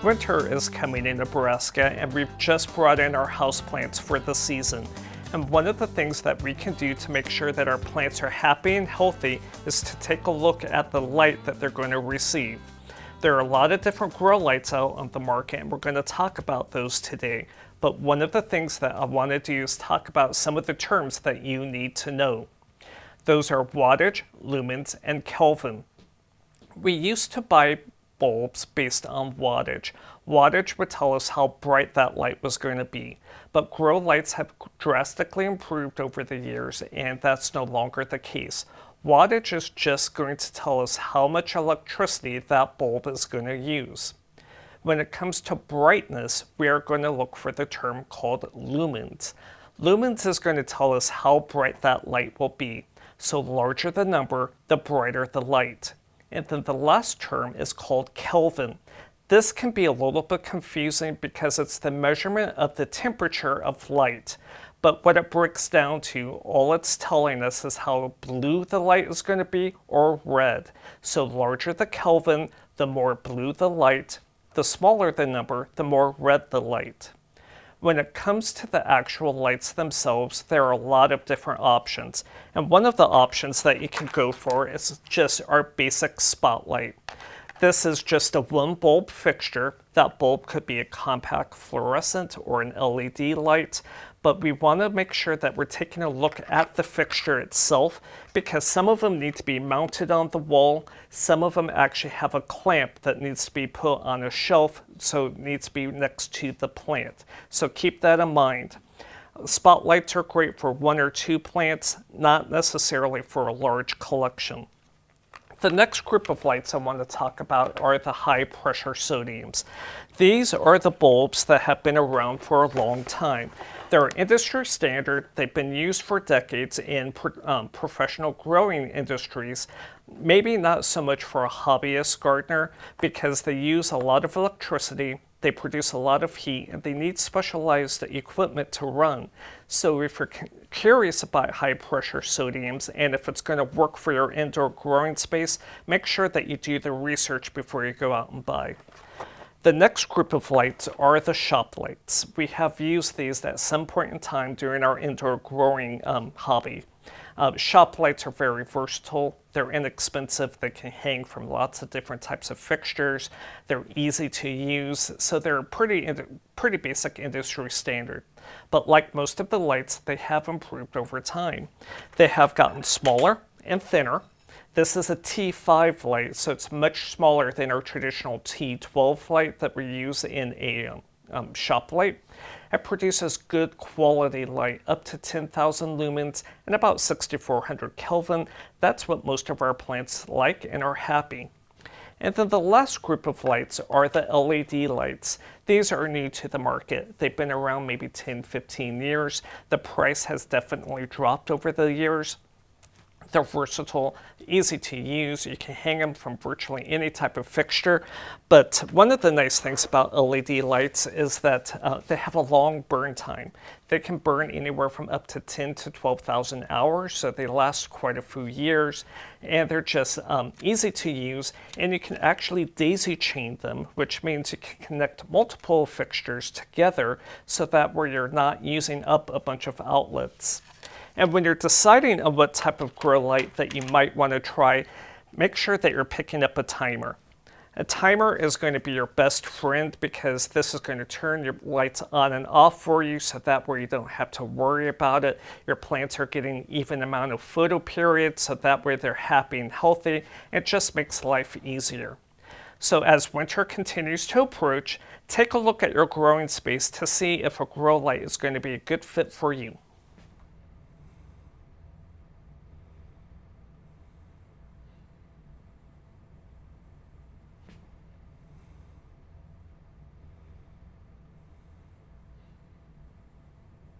Winter is coming in Nebraska, and we've just brought in our houseplants for the season. And one of the things that we can do to make sure that our plants are happy and healthy is to take a look at the light that they're going to receive. There are a lot of different grow lights out on the market, and we're going to talk about those today. But one of the things that I want to do is talk about some of the terms that you need to know. Those are wattage, lumens, and Kelvin. We used to buy bulbs based on wattage. Wattage would tell us how bright that light was going to be. But grow lights have drastically improved over the years, and that's no longer the case. Wattage is just going to tell us how much electricity that bulb is going to use. When it comes to brightness, we are going to look for the term called lumens. Lumens is going to tell us how bright that light will be. So larger the number, the brighter the light. And then the last term is called Kelvin. This can be a little bit confusing because it's the measurement of the temperature of light. But what it breaks down to, all it's telling us is how blue the light is going to be or red. So larger the Kelvin, the more blue the light. The smaller the number, the more red the light. When it comes to the actual lights themselves, there are a lot of different options. And one of the options that you can go for is just our basic spotlight. This is just a one bulb fixture. That bulb could be a compact fluorescent or an LED light, but we want to make sure that we're taking a look at the fixture itself because some of them need to be mounted on the wall. Some of them actually have a clamp that needs to be put on a shelf, so it needs to be next to the plant. So keep that in mind. Spotlights are great for one or two plants, not necessarily for a large collection. The next group of lights I want to talk about are the high pressure sodiums. These are the bulbs that have been around for a long time. They're industry standard. They've been used for decades in professional growing industries. Maybe not so much for a hobbyist gardener because they use a lot of electricity, they produce a lot of heat, and they need specialized equipment to run. So if you're curious about high pressure sodiums and if it's going to work for your indoor growing space, make sure that you do the research before you go out and buy. The next group of lights are the shop lights. We have used these at some point in time during our indoor growing hobby. Shop lights are very versatile. They're inexpensive. They can hang from lots of different types of fixtures. They're easy to use, so they're pretty basic industry standard. But like most of the lights, they have improved over time. They have gotten smaller and thinner. This is a T5 light, so it's much smaller than our traditional T12 light that we use in a shop light. It produces good quality light, up to 10,000 lumens and about 6,400 Kelvin. That's what most of our plants like and are happy. And then the last group of lights are the LED lights. These are new to the market. They've been around maybe 10, 15 years. The price has definitely dropped over the years. They're versatile, easy to use. You can hang them from virtually any type of fixture. But one of the nice things about LED lights is that they have a long burn time. They can burn anywhere from up to 10 to 12,000 hours, so they last quite a few years. And they're just easy to use, and you can actually daisy chain them, which means you can connect multiple fixtures together so that way you're not using up a bunch of outlets. And when you're deciding on what type of grow light that you might want to try, make sure that you're picking up a timer. A timer is going to be your best friend because this is going to turn your lights on and off for you so that way you don't have to worry about it. Your plants are getting even amount of photo periods so that way they're happy and healthy. It just makes life easier. So as winter continues to approach, take a look at your growing space to see if a grow light is going to be a good fit for you.